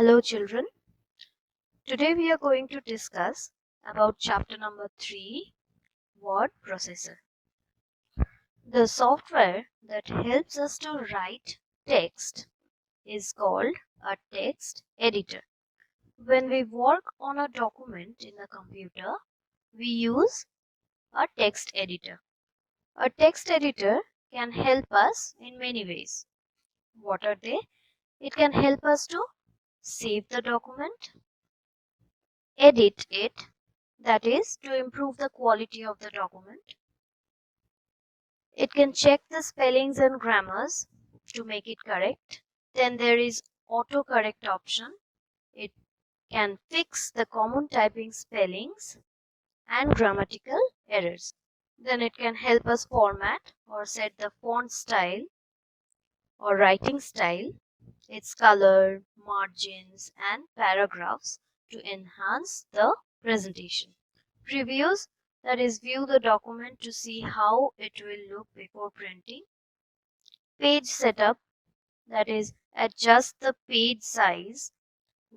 Hello children, today we are going to discuss about chapter number 3, word processor. The software that helps us to write text is called a text editor. When we work on a document in the computer, we use a text editor. A text editor can help us in many ways. What are they? It can help us to save the document, edit it, that is, to improve the quality of the document. It can check the spellings and grammars to make it correct. Then there is autocorrect option. It can fix the common typing spellings and grammatical errors. Then it can help us format or set the font style or writing style, its color, margins and paragraphs to enhance the presentation. Previews, that is, view the document to see how it will look before printing. Page setup, that is, adjust the page size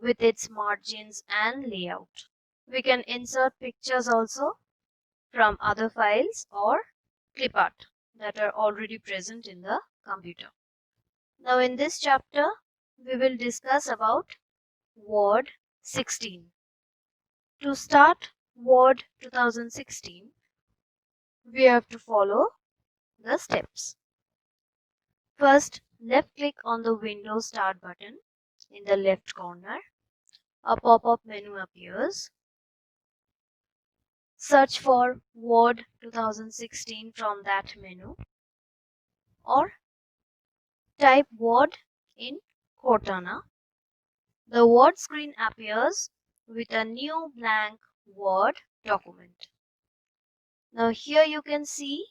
with its margins and layout. We can insert pictures also from other files or clip art that are already present in the computer. Now in this chapter, we will discuss about Word 16. To start Word 2016, we have to follow the steps. First, left click on the Windows Start button in the left corner. A pop-up menu appears. Search for Word 2016 from that menu or type Word in Cortana. The Word screen appears with a new blank Word document. Now here you can see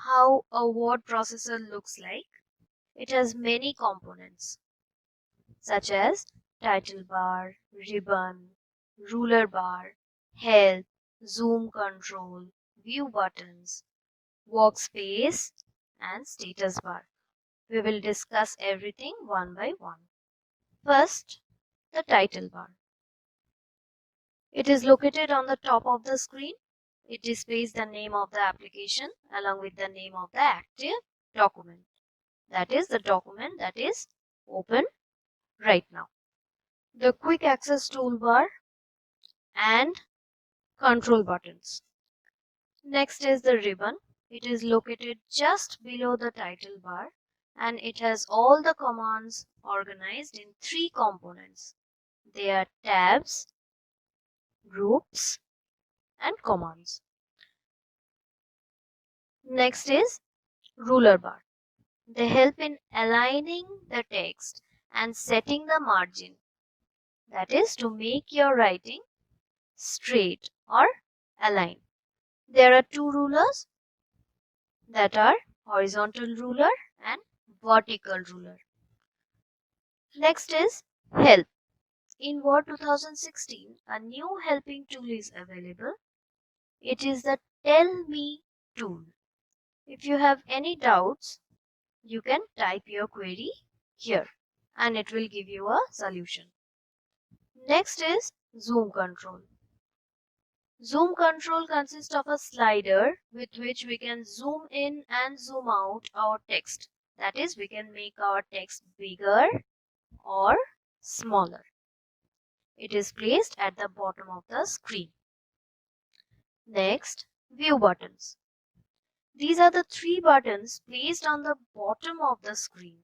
how a word processor looks like. It has many components such as title bar, ribbon, ruler bar, help, zoom control, view buttons, workspace and status bar. We will discuss everything one by one. First, the title bar. It is located on the top of the screen. It displays the name of the application along with the name of the active document. That is the document that is open right now. The quick access toolbar and control buttons. Next is the ribbon. It is located just below the title bar and it has all the commands organized in 3 components. They are tabs, groups and commands. Next is ruler bar. They help in aligning the text and setting the margin. That is to make your writing straight or aligned. There are 2 rulers that are horizontal ruler and vertical ruler. Next is help. In Word 2016, a new helping tool is available. It is the Tell Me tool. If you have any doubts, you can type your query here and it will give you a solution. Next is zoom control. Zoom control consists of a slider with which we can zoom in and zoom out our text. That is, we can make our text bigger or smaller. It is placed at the bottom of the screen. Next, view buttons. These are the 3 buttons placed on the bottom of the screen.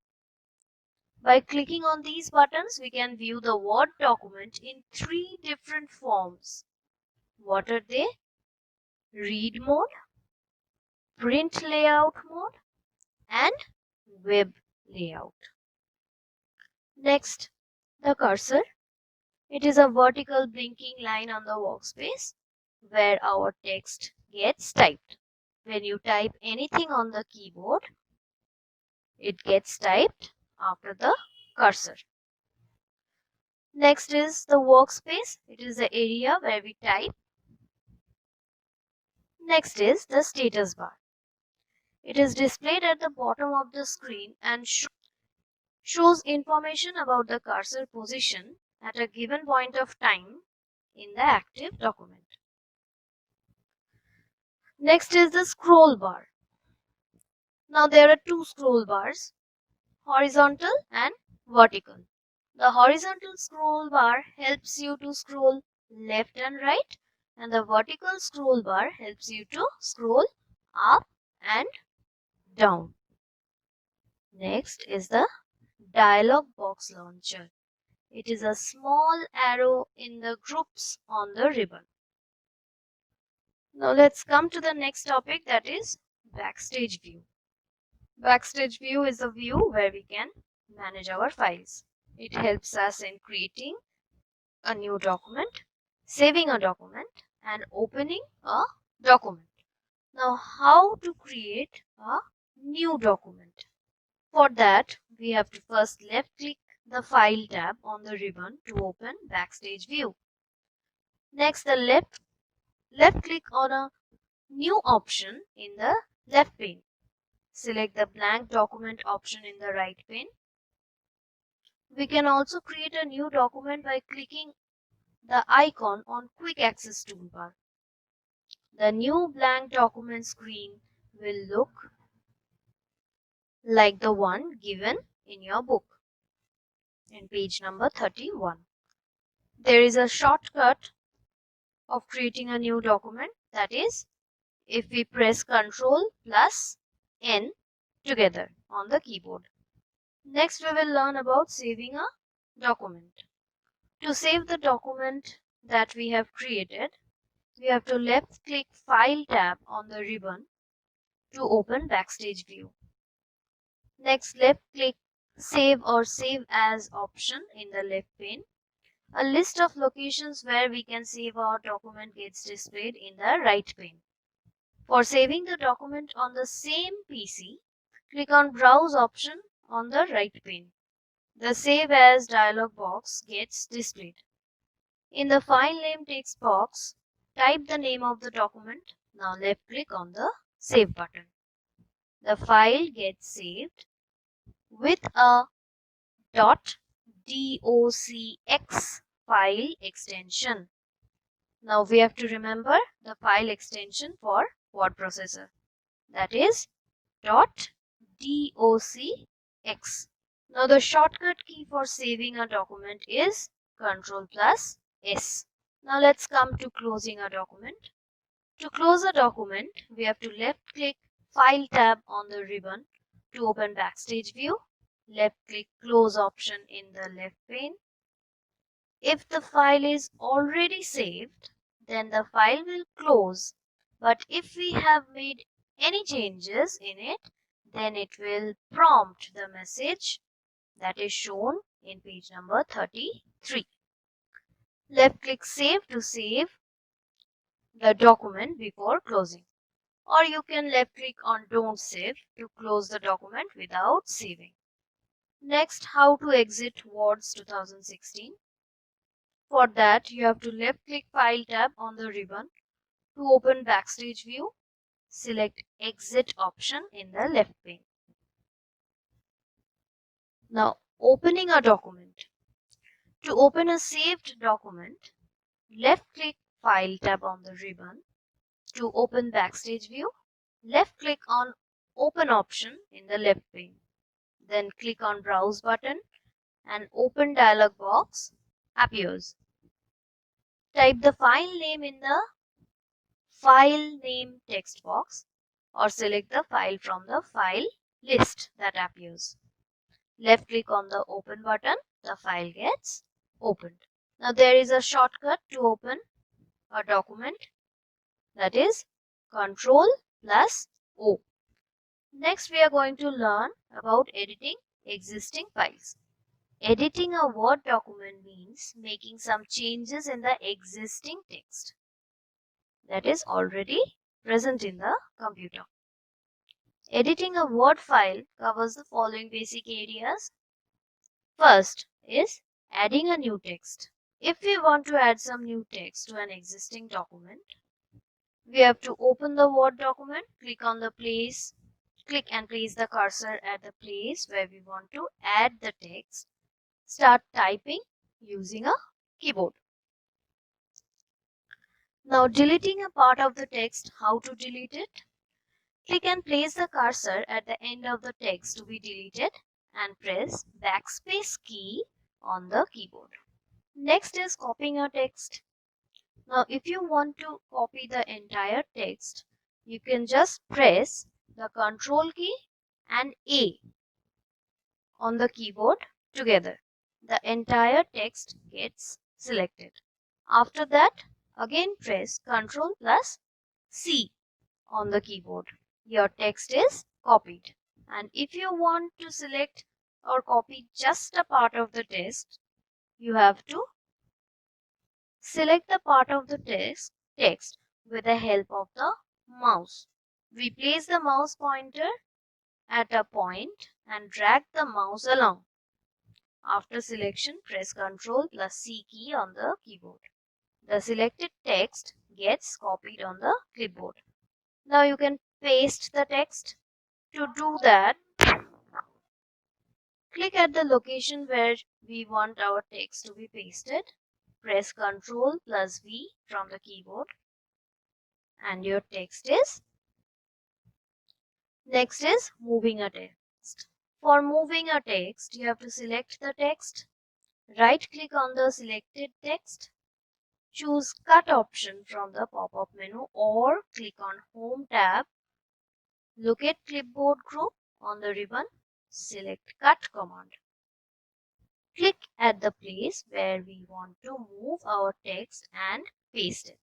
By clicking on these buttons, we can view the Word document in 3 different forms. What are they? Read mode, print layout mode, and web layout. Next, the cursor. It is a vertical blinking line on the workspace where our text gets typed. When you type anything on the keyboard, it gets typed after the cursor. Next is the workspace. It is the area where we type. Next is the status bar. It is displayed at the bottom of the screen and shows information about the cursor position at a given point of time in the active document. Next is the scroll bar. Now there are two scroll bars, horizontal and vertical. The horizontal scroll bar helps you to scroll left and right, and the vertical scroll bar helps you to scroll up and down. Next is the dialog box launcher. It is a small arrow in the groups on the ribbon. Now let's come to the next topic, that is Backstage View. Backstage View is a view where we can manage our files. It helps us in creating a new document, saving a document, and opening a document. Now, how to create a new document? For that, we have to first left click the File tab on the ribbon to open Backstage View. Next, the left click on a new option in the left pane. Select the blank document option in the right pane. We can also create a new document by clicking the icon on Quick Access toolbar. The new blank document screen will look like the one given in your book in page number 31. There is a shortcut of creating a new document, that is, if we press Ctrl plus N together on the keyboard. Next, we will learn about saving a document. To save the document that we have created, we have to left click File tab on the ribbon to open Backstage View. Next, left click Save or Save As option in the left pane. A list of locations where we can save our document gets displayed in the right pane. For saving the document on the same PC, click on Browse option on the right pane. The Save As dialog box gets displayed. In the File Name text box, type the name of the document. Now left click on the Save button. The file gets saved with a .docx file extension. Now we have to remember the file extension for word processor, that is .docx. Now the shortcut key for saving a document is Ctrl plus S. Now let's come to closing a document. To close a document, we have to left click File tab on the ribbon to open Backstage View. Left click Close option in the left pane. If the file is already saved, then the file will close. But if we have made any changes in it, then it will prompt the message that is shown in page number 33. Left click Save to save the document before closing. Or you can left click on Don't Save to close the document without saving. Next, how to exit Words 2016. For that, you have to left click File tab on the ribbon to open Backstage View. Select Exit option in the left pane. Now, opening a document. To open a saved document, left click File tab on the ribbon. To open Backstage View, left click on Open option in the left pane. Then click on Browse button and Open dialog box appears. Type the file name in the File Name text box or select the file from the file list that appears. Left click on the Open button, the file gets opened. Now there is a shortcut to open a document, that is Ctrl plus O. Next, we are going to learn about editing existing files. Editing a Word document means making some changes in the existing text that is already present in the computer. Editing a Word file covers the following basic areas. First is adding a new text. If we want to add some new text to an existing document, we have to open the Word document, click and place the cursor at the place where we want to add the text. Start typing using a keyboard. Now deleting a part of the text, how to delete it? Click and place the cursor at the end of the text to be deleted and press backspace key on the keyboard. Next is copying a text. Now if you want to copy the entire text, you can just press the Control key and A on the keyboard together. The entire text gets selected. After that, again press Ctrl plus C on the keyboard. Your text is copied. And if you want to select or copy just a part of the text, you have to select the part of the text with the help of the mouse. We place the mouse pointer at a point and drag the mouse along. After selection, press Ctrl plus C key on the keyboard. The selected text gets copied on the clipboard. Now you can paste the text. To do that, click at the location where we want our text to be pasted. Press Ctrl plus V from the keyboard and your text is. Next is moving a text. For moving a text, you have to select the text. Right click on the selected text. Choose Cut option from the pop-up menu or click on Home tab. Locate Clipboard Group on the ribbon. Select Cut command. Click at the place where we want to move our text and paste it.